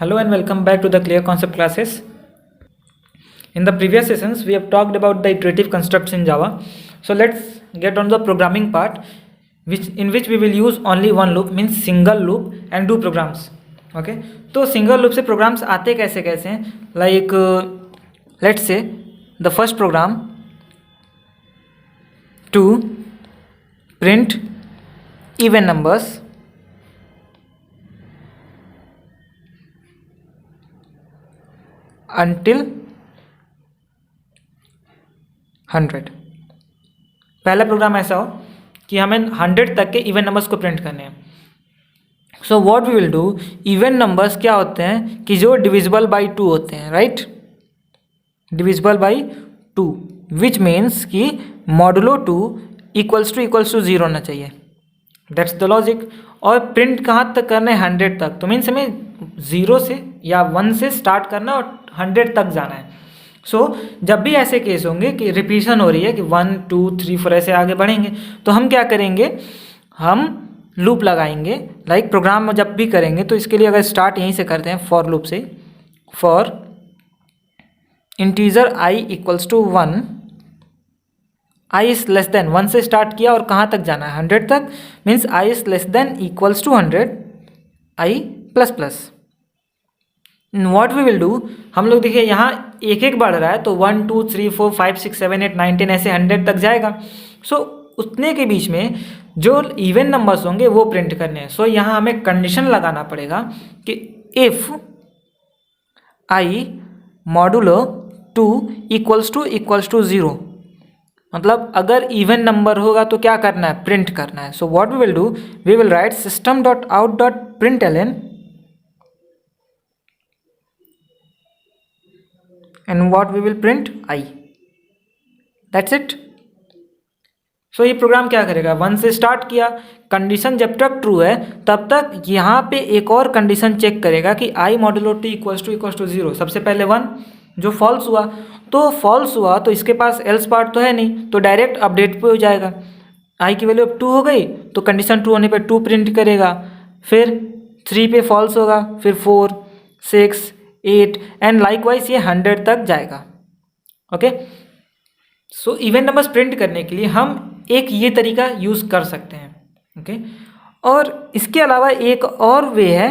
Hello and welcome back to the Clear Concept classes. In the previous sessions, we have talked about the iterative constructs in Java. So let's get on the programming part, in which we will use only one loop, means single loop, and do programs. Okay. तो single loop से programs आते कैसे कैसे हैं? Like let's say the first program to print even numbers until 100. पहला programme ऐसा हो कि हमें 100 तक के इवन नंबर्स को प्रिंट करने हैं. So what we will do, even numbers क्या होते हैं कि जो डिविजिबल बाई 2 होते हैं, right? Divisible by 2, which means कि मॉडुलो 2 इक्वल्स टू 0 होना चाहिए. That's the logic. और प्रिंट कहाँ तक करना है? 100 तक. तो मीन्स हमें 0 से या 1 से स्टार्ट करना और 100 तक जाना है. सो जब भी ऐसे केस होंगे कि रिपीशन हो रही है कि 1 2 3 4 ऐसे आगे बढ़ेंगे, तो हम क्या करेंगे, हम लूप लगाएंगे. लाइक प्रोग्राम जब भी करेंगे तो इसके लिए अगर स्टार्ट यहीं से करते हैं फॉर लूप से, for integer i equals to 1, i is less than 1 से स्टार्ट किया और कहाँ तक जाना है? 100 तक. Means i is less than equals to 100, i plus plus. What we will do, हम लोग देखिए यहाँ एक एक बढ़ रहा है, तो 1 2 3 4 5 6 7 8 9 10 ऐसे 100 तक जाएगा. सो उतने के बीच में जो इवन नंबर्स होंगे वो प्रिंट करने हैं. सो यहाँ हमें कंडीशन लगाना पड़ेगा कि if i modulo 2 equals to 0, मतलब अगर इवन नंबर होगा तो क्या करना है? प्रिंट करना है. So what we will do, we will write system dot out dot println and what we will print I. That's it. So ये प्रोग्राम क्या करेगा, 1 से स्टार्ट किया, कंडीशन जब तक ट्रू है तब तक यहाँ पे एक और कंडीशन चेक करेगा कि I मॉडुलो 2 इक्वल्स टू 0. सबसे पहले 1 जो फॉल्स हुआ, तो फॉल्स हुआ तो इसके पास एल्स पार्ट तो है नहीं, तो डायरेक्ट अपडेट पे हो जाएगा. I की वैल्यू अब 2 हो गई तो कंडीशन ट्रू होने पे 2 प्रिंट करेगा. फिर 3 पे फॉल्स होगा, फिर 4 6 8 एंड लाइकवाइज ये 100 तक जाएगा. Okay. So even numbers print करने के लिए हम एक ये तरीका यूज़ कर सकते हैं. ओके. और इसके अलावा एक और वे है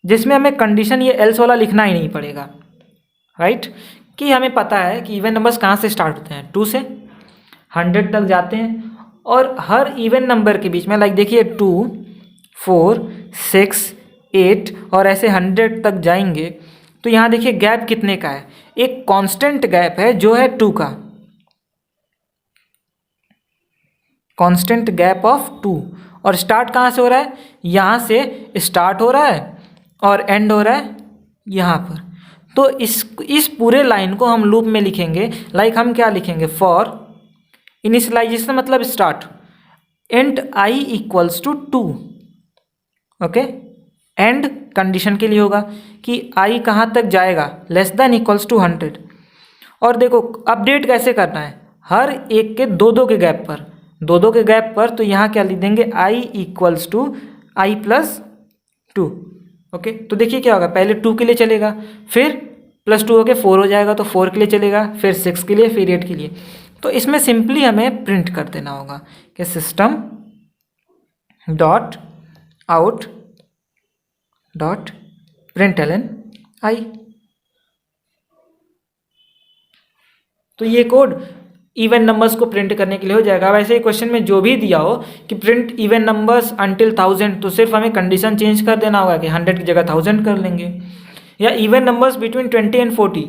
जिसमें हमें कंडीशन ये एल्स वाला लिखना ही नहीं पड़ेगा, राइट? कि हमें पता है कि इवन नंबर्स कहाँ से स्टार्ट होते हैं, 2 से 100 तक जाते हैं. और हर इवन नंबर के बीच में लाइक देखिए 2 4 6 8 और ऐसे 100 तक जाएंगे, तो यहाँ देखिए गैप कितने का है? एक कांस्टेंट गैप है जो है 2 का, कांस्टेंट गैप ऑफ 2. और स्टार्ट कहाँ से हो रहा है? यहाँ से स्टार्ट हो रहा है और एंड हो रहा है यहाँ पर. तो इस पूरे लाइन को हम लूप में लिखेंगे. लाइक हम क्या लिखेंगे, फॉर इनिशियलाइजेशन मतलब start, int i equals to 2. Okay. And condition के लिए होगा कि i कहाँ तक जाएगा, लेस देन इक्वल्स टू 100. और देखो अपडेट कैसे करना है, हर एक के दो के गैप पर, तो यहाँ क्या लिख देंगे, i equals to i plus 2. Okay. तो देखिए क्या होगा, पहले 2 के लिए चलेगा, फिर प्लस 2 हो के 4 हो जाएगा, तो 4 के लिए चलेगा, फिर 6 के लिए, फिर 8 के लिए. तो इसमें सिंपली हमें प्रिंट कर देना होगा कि system dot out dot println I. तो ये कोड इवन नंबर्स को प्रिंट करने के लिए हो जाएगा. अब ऐसे ही क्वेश्चन में जो भी दिया हो कि प्रिंट इवन नंबर्स अंटिल 1000, तो सिर्फ हमें कंडीशन चेंज कर देना होगा कि 100 की जगह 1000 कर लेंगे. या इवन नंबर्स बिटवीन 20 एंड 40,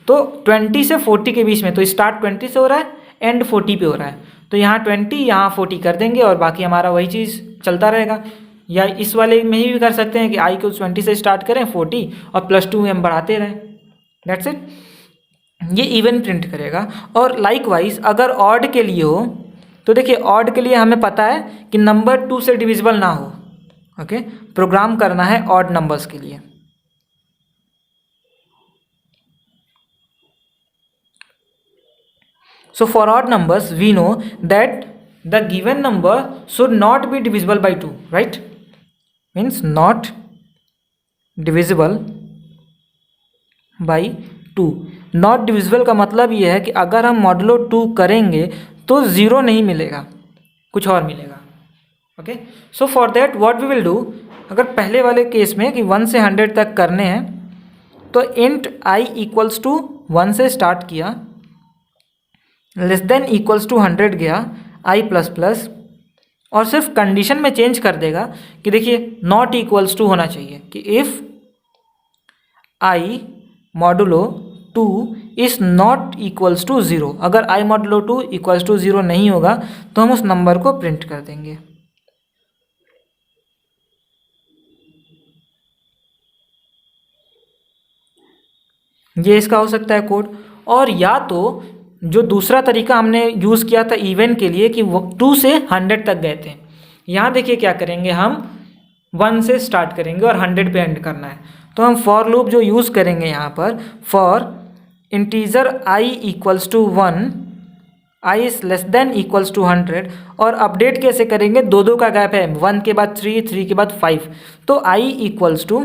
तो 20 से 40 के बीच में, तो स्टार्ट 20 से हो रहा है, एंड 40 पे हो रहा है, तो यहाँ 20 यहाँ 40 कर देंगे और बाकी हमारा वही चीज़ चलता रहेगा. या इस वाले में ही भी कर सकते हैं कि i को 20 से स्टार्ट करें 40 और प्लस 2 में हम बढ़ाते रहें. That's it. ये इवन प्रिंट करेगा. और लाइकवाइज अगर ऑड के लिए हो, तो देखिए ऑड के लिए हमें पता है कि नंबर 2 से डिविजिबल ना हो. ओके. प्रोग्राम करना है ऑड नंबर्स के लिए. So for odd numbers, we know that the given number should not be divisible by 2, right? Means not divisible by 2। Not divisible का मतलब ये है कि अगर हम मॉडुलो 2 करेंगे तो 0 नहीं मिलेगा, कुछ और मिलेगा। Okay, so for that what we will do, अगर पहले वाले केस में कि 1 से 100 तक करने हैं तो इंट i इक्वल्स टू 1 से स्टार्ट किया, लेस देन इक्वल्स टू 100 गया, i प्लस प्लस, और सिर्फ कंडीशन में चेंज कर देगा कि देखिए नॉट इक्वल्स टू होना चाहिए कि if i modulo 2 is not equals to 0। अगर i मॉडुलो 2 इक्वल्स टू 0 नहीं होगा तो हम उस नंबर को प्रिंट कर देंगे। ये इसका हो सकता है कोड। और या तो जो दूसरा तरीका हमने यूज़ किया था इवन के लिए कि 2 से 100 तक गए थे, यहाँ देखिए क्या करेंगे, हम 1 से स्टार्ट करेंगे और 100 पे एंड करना है। तो हम फॉर लूप जो यूज़ करेंगे यहाँ पर, for integer i equals to 1, i is less than equals to 100, और अपडेट कैसे करेंगे, दो का गैप है, 1 के बाद 3, 3 के बाद 5, तो i equals to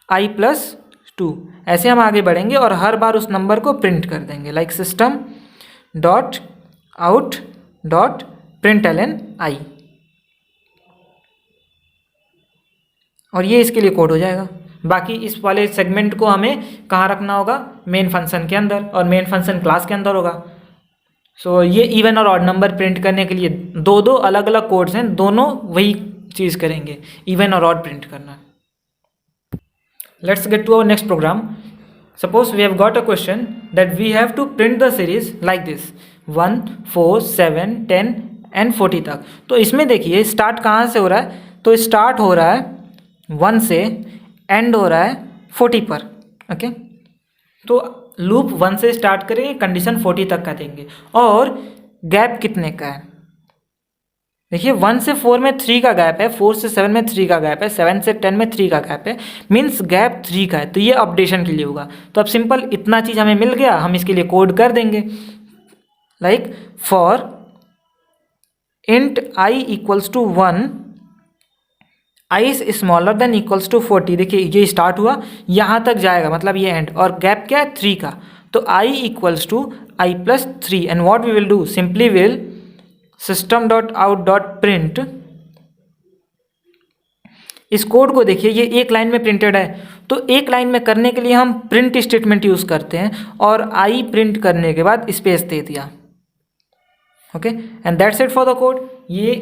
i plus 2, ऐसे हम आगे बढ़ेंगे और हर बार उस नंबर को प्रिंट कर देंगे, like system dot out dot println i, और ये इसके लिए कोड हो जाएगा। बाकी इस वाले सेगमेंट को हमें कहाँ रखना होगा, मेन फंक्शन के अंदर, और मेन फंक्शन क्लास के अंदर होगा। सो ये इवन और ऑड नंबर प्रिंट करने के लिए दो अलग अलग कोड्स हैं, दोनों वही चीज़ करेंगे, इवन और ऑड प्रिंट करना। Let's get to our next program. Suppose we have got a question that we have to print the series like this 1, 4, 7, 10 and 40 तक। तो इसमें देखिए स्टार्ट कहाँ से हो रहा है, तो स्टार्ट हो रहा है 1 से, एंड हो रहा है 40 पर। ओके, तो लूप 1 से स्टार्ट करेंगे, कंडीशन 40 तक का देंगे, और गैप कितने का है, देखिए 1 से 4 में 3 का गैप है, 4 से 7 में 3 का गैप है, 7 से 10 में 3 का gap है, मीन्स गैप 3 का है, तो ये अपडेशन के लिए होगा। तो अब सिंपल इतना चीज़ हमें मिल गया, हम इसके लिए कोड कर देंगे, like for int i equals to 1, i is smaller than equals to 40। देखिए ये स्टार्ट हुआ, यहाँ तक जाएगा, मतलब ये एंड, और गैप क्या है 3 का, तो i equals to i plus 3, and what we will do, simply will system dot out dot print, इस कोड को देखिए ये एक लाइन में प्रिंटेड है, तो एक लाइन में करने के लिए हम प्रिंट स्टेटमेंट यूज़ करते हैं, और आई प्रिंट करने के बाद स्पेस दे दिया। Okay, and that's it for the code. ये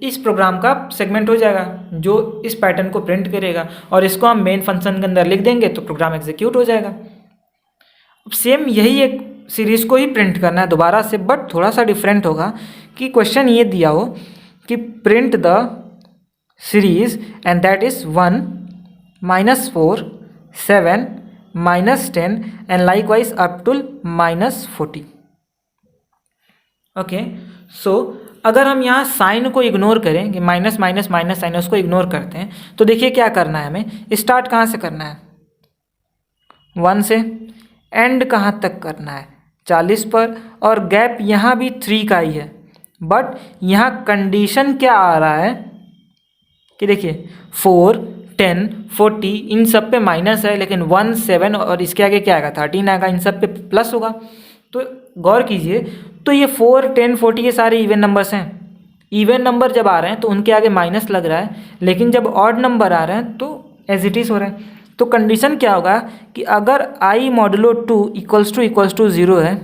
इस प्रोग्राम का सेगमेंट हो जाएगा जो इस पैटर्न को प्रिंट करेगा, और इसको हम मेन फंक्शन के अंदर लिख देंगे तो प्रोग्राम एग्जीक्यूट हो जाएगा। अब सेम यही एक सीरीज़ को ही प्रिंट करना है दोबारा से, बट थोड़ा सा डिफरेंट होगा कि क्वेश्चन ये दिया हो कि print the series and that is 1, -4, 7, -10 and likewise up to -40। Okay, so अगर हम यहाँ साइन को इग्नोर करें कि माइनस माइनस माइनस साइन, उसको इग्नोर करते हैं, तो देखिए क्या करना है, हमें स्टार्ट कहाँ से करना है 1 से, एंड कहाँ तक करना है 40 पर, और गैप यहाँ भी 3 का ही है, बट यहाँ कंडीशन क्या आ रहा है कि देखिए 4, 10, 40 इन सब पे माइनस है, लेकिन 1, 7 और इसके आगे क्या आएगा 13 आएगा, इन सब पे प्लस होगा। तो गौर कीजिए, तो ये 4, 10, 40 ये सारे इवन नंबर्स हैं। इवन नंबर जब आ रहे हैं तो उनके आगे माइनस लग रहा है, लेकिन जब ऑड नंबर आ रहे हैं तो एज इट इज़ हो रहा है। तो कंडीशन क्या होगा कि अगर i मॉडुलो 2 इक्वल्स टू 0 है,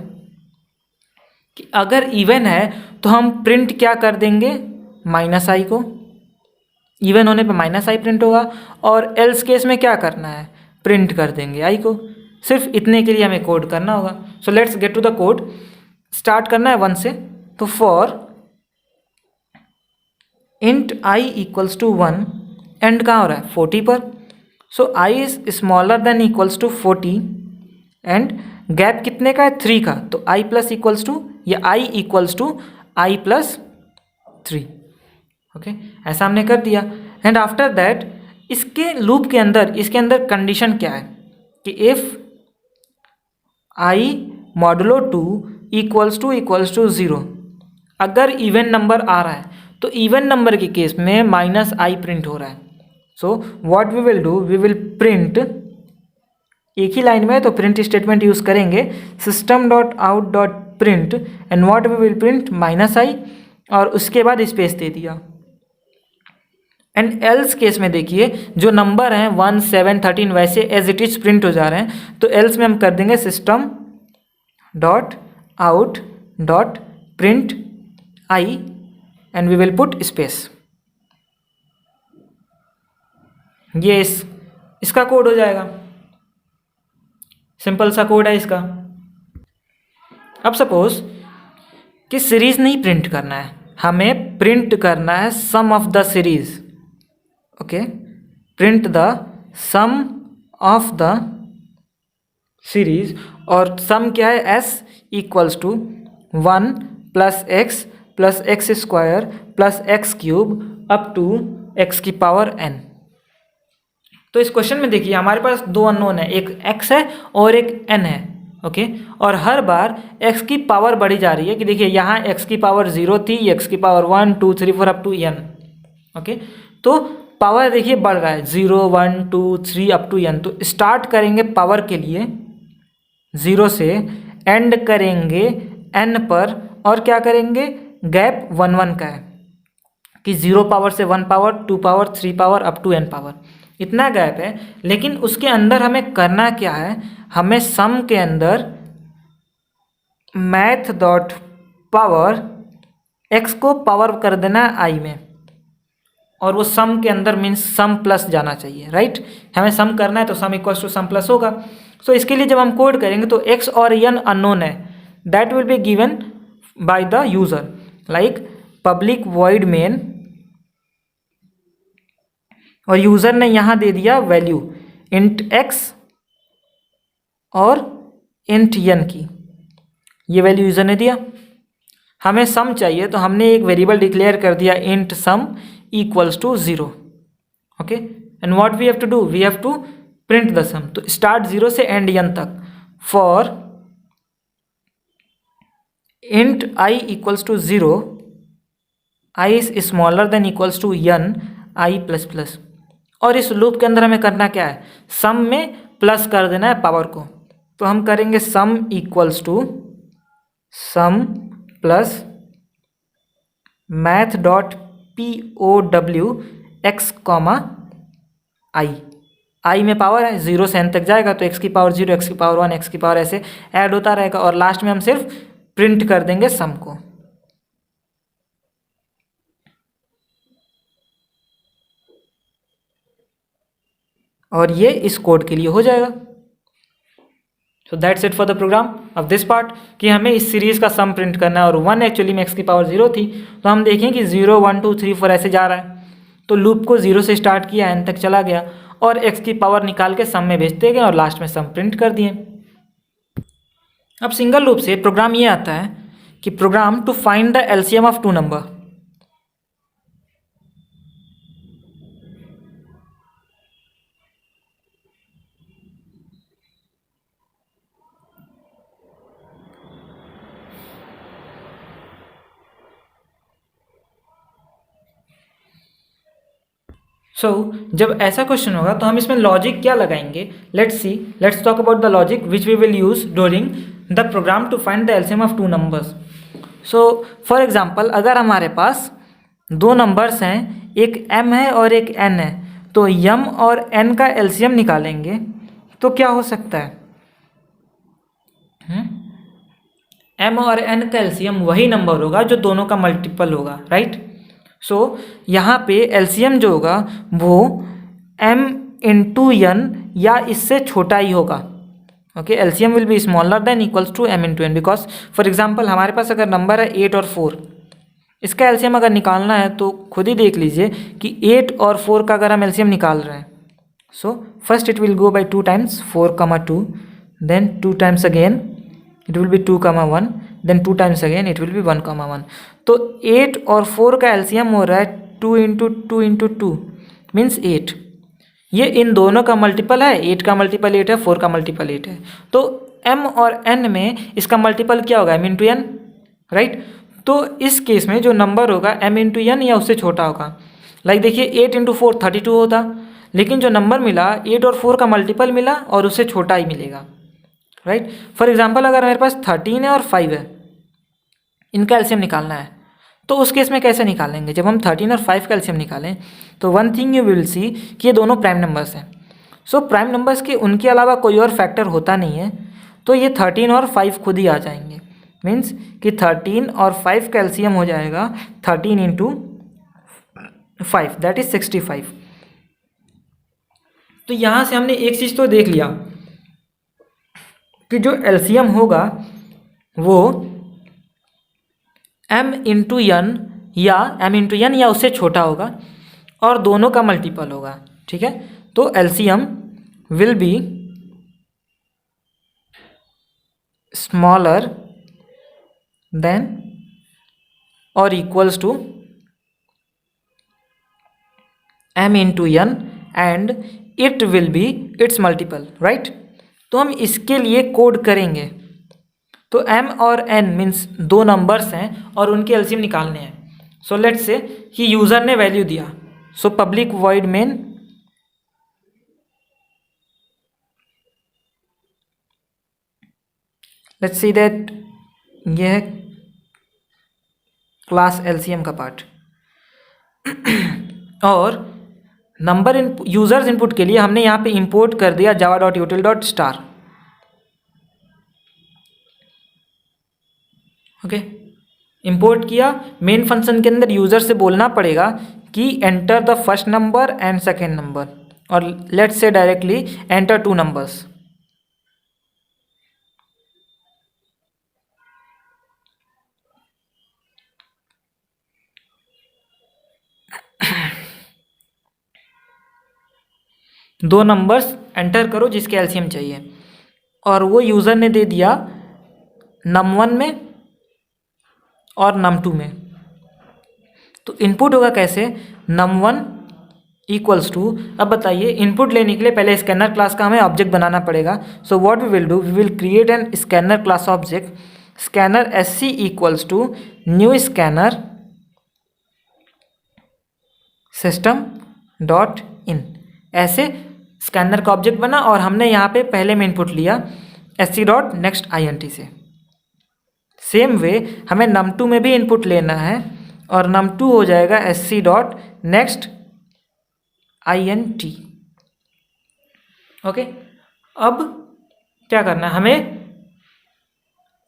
कि अगर इवन है तो हम प्रिंट क्या कर देंगे -i को, इवन होने पे -i प्रिंट होगा, और एल्स केस में क्या करना है प्रिंट कर देंगे i को। सिर्फ इतने के लिए हमें कोड करना होगा। So let's get to the code. Start करना है 1 से, तो for int i equals to 1, and कहाँ हो रहा है 40 पर, so i is smaller than equals to 40, and gap कितने का है 3 का, तो i प्लस इक्वल्स टू, या i equals to i plus 3। Okay, ऐसा हमने कर दिया। एंड आफ्टर दैट इसके लूप के अंदर, इसके अंदर कंडीशन क्या है कि if i modulo 2 equals to 0, अगर इवन नंबर आ रहा है तो इवन नंबर के केस में -i प्रिंट हो रहा है। So what we will do, we will print एक ही लाइन में है तो प्रिंट स्टेटमेंट यूज़ करेंगे system dot out dot print and what we will print -i और उसके बाद स्पेस दे दिया। एंड एल्स केस में देखिए जो नंबर हैं 1, 7, 13 वैसे एज इट इज प्रिंट हो जा रहे हैं, तो एल्स में हम कर देंगे system dot out dot print i and we will put space. ये इसका कोड हो जाएगा, सिंपल सा कोड है इसका। अब सपोज कि सीरीज नहीं प्रिंट करना है, हमें प्रिंट करना है sum of the series. Okay, print the sum of the series और सम क्या है s equals to 1 plus x plus x square plus x cube up to x की पावर n। तो इस क्वेश्चन में देखिए हमारे पास दो अननोन है, एक x है और एक n है। ओके, और हर बार x की पावर बढ़ी जा रही है कि देखिए यहाँ x की पावर 0 थी, x की power 1 2 3 4 up to n। Okay, तो पावर देखिए बढ़ रहा है 0 1 2 3 अप टू n। तो स्टार्ट करेंगे पावर के लिए 0 से, एंड करेंगे n पर और क्या करेंगे गैप 1 1 का है कि 0 पावर से 1 power 2 power 3 power up to n power, इतना गैप है। लेकिन उसके अंदर हमें करना क्या है, हमें सम के अंदर मैथ डॉट पावर x को पावर कर देना है i में, और वो सम के अंदर मीन्स सम प्लस जाना चाहिए, राइट। हमें सम करना है तो sum equals to sum plus होगा। सो इसके लिए जब हम कोड करेंगे तो x और n अननोन है, that will be given by the user, like public void main, और यूजर ने यहाँ दे दिया वैल्यू इंट x और इंट n की, ये वैल्यू यूजर ने दिया। हमें सम चाहिए तो हमने एक वेरिएबल डिक्लेयर कर दिया int sum equals to 0। Okay, and what we have to do, we have to print the sum. तो स्टार्ट 0 से एंड n तक for int i equals to 0, i is smaller than equals to n i plus plus. और इस loop के अंदर हमें करना क्या है, सम में प्लस कर देना है पावर को। तो हम करेंगे sum equals to sum plus math dot POW x comma i में पावर है 0 से n तक जाएगा तो x की पावर 0 x की पावर 1 x की पावर ऐसे ऐड होता रहेगा, और लास्ट में हम सिर्फ प्रिंट कर देंगे सम को। और ये इस कोड के लिए हो जाएगा। So that's it for the program of this part, कि हमें इस सीरीज का सम प्रिंट करना है और 1 एक्चुअली में x की पावर 0 थी, तो हम देखें कि 0 1 2 3 4 ऐसे जा रहा है, तो लूप को 0 से स्टार्ट किया n तक चला गया और x की पावर निकाल के सम में भेजते गए और लास्ट में सम प्रिंट कर दिए। अब सिंगल लूप से प्रोग्राम ये आता है कि program to find the LCM of two number. So जब ऐसा क्वेश्चन होगा तो हम इसमें लॉजिक क्या लगाएंगे, let's talk about the logic which we will use during the program to find the LCM of two numbers. So for example अगर हमारे पास दो नंबर्स हैं, एक m है और एक n है, तो m और n का एलसीएम निकालेंगे तो क्या हो सकता है, m और n का एलसीएम वही नंबर होगा जो दोनों का मल्टीपल होगा, राइट। सो यहाँ पे एलसीएम जो होगा वो m इंटू n या इससे छोटा ही होगा। Okay, LCM will be smaller than equals to m into n, because for example हमारे पास अगर नंबर है 8 और 4, इसका एलसीएम अगर निकालना है तो खुद ही देख लीजिए कि 8 और 4 का अगर हम एलसीएम निकाल रहे हैं, so first it will go by 2 times 4, 2, then 2 times again it will be 2, 1, then 2 times again it will be 1, 1। तो 8 और 4 का एलसीएम हो रहा है 2 इंटू 2 इंटू 2 मीन्स 8। ये इन दोनों का मल्टीपल है, 8 का मल्टीपल 8 है, 4 का मल्टीपल 8 है। तो m और n में इसका मल्टीपल क्या होगा, m इंटू n, राइट। तो इस केस में जो नंबर होगा m इंटू n या उससे छोटा होगा। लाइक देखिए 8 इंटू 4 32 होता, लेकिन जो नंबर मिला 8 और 4 का मल्टीपल मिला और उससे छोटा ही मिलेगा, राइट। फॉर एग्जांपल अगर मेरे पास 13 है और 5 है, इनका एलसीएम निकालना है, तो उस केस में कैसे निकालेंगे? जब हम 13 और 5 का एलसीएम निकालें तो one thing you will see कि ये दोनों प्राइम नंबर्स हैं। सो प्राइम नंबर्स के उनके अलावा कोई और फैक्टर होता नहीं है, तो ये 13 और 5 खुद ही आ जाएंगे। मीन्स कि 13 और 5 का एलसीएम हो जाएगा 13 इंटू 5, दैट इज 65। तो यहाँ से हमने एक चीज़ तो देख लिया कि जो एलसीएम होगा वो m इंटू एन या m इंटू एन या उससे छोटा होगा और दोनों का मल्टीपल होगा, ठीक है। तो LCM will be smaller than और equals to m into N and it will be it's multiple, right. तो हम इसके लिए कोड करेंगे। तो m और n मीन्स दो नंबर्स हैं और उनके एलसीएम निकालने हैं। सो लेट्स से कि यूज़र ने वैल्यू दिया, so public void main let's see that यह है क्लास एलसीएम का पार्ट और नंबर यूजर्स इनपुट के लिए हमने यहाँ पे इंपोर्ट कर दिया java.util.star, ओके। इंपोर्ट किया, मेन फंक्शन के अंदर यूजर से बोलना पड़ेगा कि enter the first number and second number, और let's say directly enter 2 numbers. दो नंबर्स एंटर करो जिसके एलसीएम चाहिए, और वो यूज़र ने दे दिया num1 में और num2 में। तो इनपुट होगा कैसे? num1 इक्वल्स टू, अब बताइए इनपुट लेने के लिए पहले स्कैनर क्लास का हमें ऑब्जेक्ट बनाना पड़ेगा। So what we will do, we will create an scanner class object, scanner sc equals to new scanner system dot in. ऐसे स्कैनर का ऑब्जेक्ट बना और हमने यहाँ पे पहले में इनपुट लिया sc डॉट नेक्स्ट int से। सेम वे हमें num2 में भी इनपुट लेना है और num2 हो जाएगा sc dot next int, okay. अब क्या करना है हमें,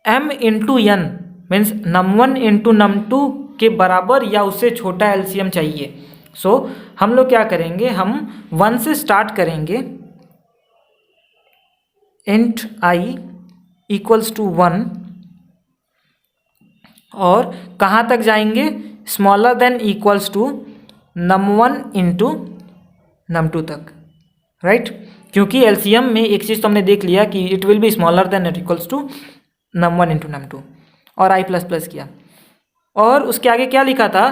m into n means num1 into num2 के बराबर या उससे छोटा एलसीएम चाहिए। सो हम लोग क्या करेंगे, हम 1 से स्टार्ट करेंगे, int i इक्वल्स टू 1, और कहाँ तक जाएंगे, smaller than equals to num1 into num2 तक, राइट। क्योंकि एलसीएम में एक चीज़ तो हमने देख लिया कि it will be smaller than it equals to num1 into num2, और i प्लस प्लस किया, और उसके आगे क्या लिखा था,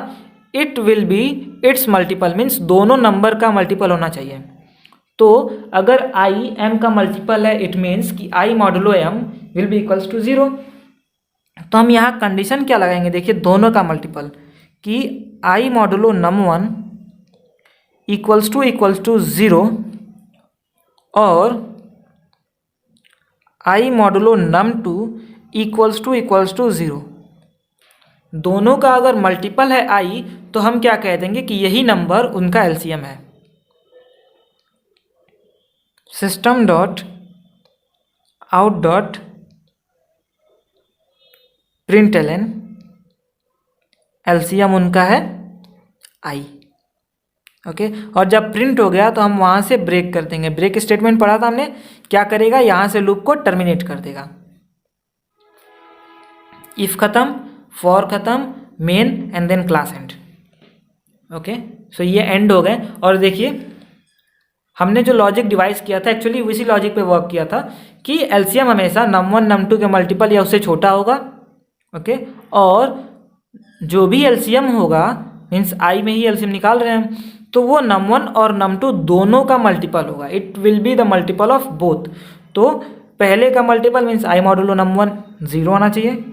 it will be it's multiple, means दोनों नंबर का मल्टीपल होना चाहिए। तो अगर i m का मल्टीपल है, इट मीन्स कि i modulo m will be equals to 0। तो हम यहाँ कंडीशन क्या लगाएंगे, देखिए दोनों का मल्टीपल, कि i modulo num1 equals to 0 और i modulo num2 equals to 0। दोनों का अगर मल्टीपल है i तो हम क्या कह देंगे कि यही नंबर उनका एलसीएम है। System dot out dot println, LCM उनका है i, ओके। और जब प्रिंट हो गया तो हम वहाँ से ब्रेक कर देंगे। ब्रेक स्टेटमेंट पढ़ा था हमने, क्या करेगा, यहाँ से लूप को टर्मिनेट कर देगा। इफ खत्म, फॉर खत्म, main end then class end, okay. So ये एंड हो गए। और देखिए हमने जो लॉजिक डिवाइस किया था एक्चुअली उसी लॉजिक पे वर्क किया था कि एलसीएम हमेशा num1 num2 के मल्टीपल या उससे छोटा होगा, ओके। और जो भी एलसीएम होगा मीन्स i में ही एलसीएम निकाल रहे हैं, तो वो num1 और num2 दोनों का मल्टीपल होगा, it will be the multiple of both. तो पहले का multiple means i modulo num1 0 आना चाहिए,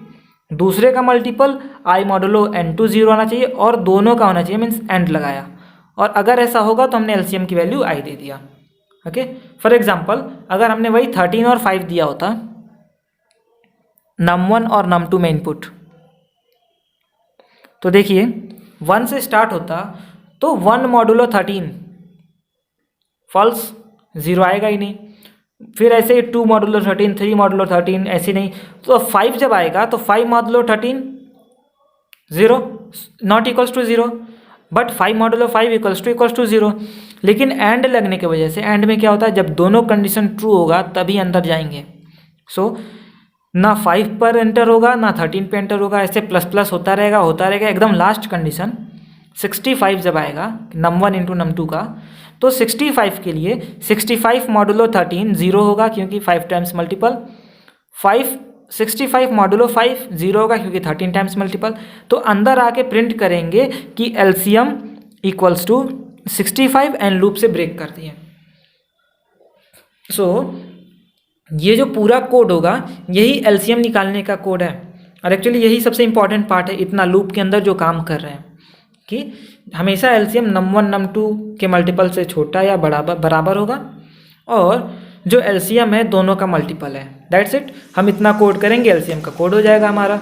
दूसरे का मल्टीपल i मॉडुलो n2 0 आना चाहिए, और दोनों का होना चाहिए मीन्स एंड लगाया, और अगर ऐसा होगा तो हमने एलसीएम की वैल्यू आई दे दिया। ओके, फॉर एग्जांपल अगर हमने वही 13 और 5 दिया होता num1 और num2 में इनपुट, तो देखिए 1 से स्टार्ट होता तो 1 मॉडुलो 13 फॉल्स, 0 आएगा ही नहीं। फिर ऐसे ही 2 मॉडुलो 13, 3 मॉडुलो 13, ऐसे नहीं। तो 5 जब आएगा तो 5 modulo 13 0, not equals to 0, but 5 modulo 5 equals to 0। लेकिन एंड लगने की वजह से, एंड में क्या होता है, जब दोनों कंडीशन ट्रू होगा तभी अंदर जाएंगे। सो ना 5 पर एंटर होगा ना 13 पे एंटर होगा, ऐसे प्लस प्लस होता रहेगा एकदम लास्ट कंडीशन 65 जब आएगा num1 इंटू num2 का, तो 65 के लिए 65 मॉडुलो 13 0 होगा क्योंकि 5 टाइम्स मल्टीपल, 65 मॉडुलो 5 0 होगा क्योंकि 13 टाइम्स मल्टीपल। तो अंदर आके प्रिंट करेंगे कि LCM equals to 65 and loop से ब्रेक कर दिए। सो ये जो पूरा कोड होगा यही एलसीएम निकालने का कोड है, और एक्चुअली यही सबसे इंपॉर्टेंट पार्ट है इतना लूप के अंदर जो काम कर रहे हैं, कि हमेशा एलसीएम num1 num2 के मल्टीपल से छोटा या बराबर होगा, और जो एलसीएम है दोनों का मल्टीपल है। दैट्स इट, हम इतना कोड करेंगे एलसीएम का कोड हो जाएगा हमारा।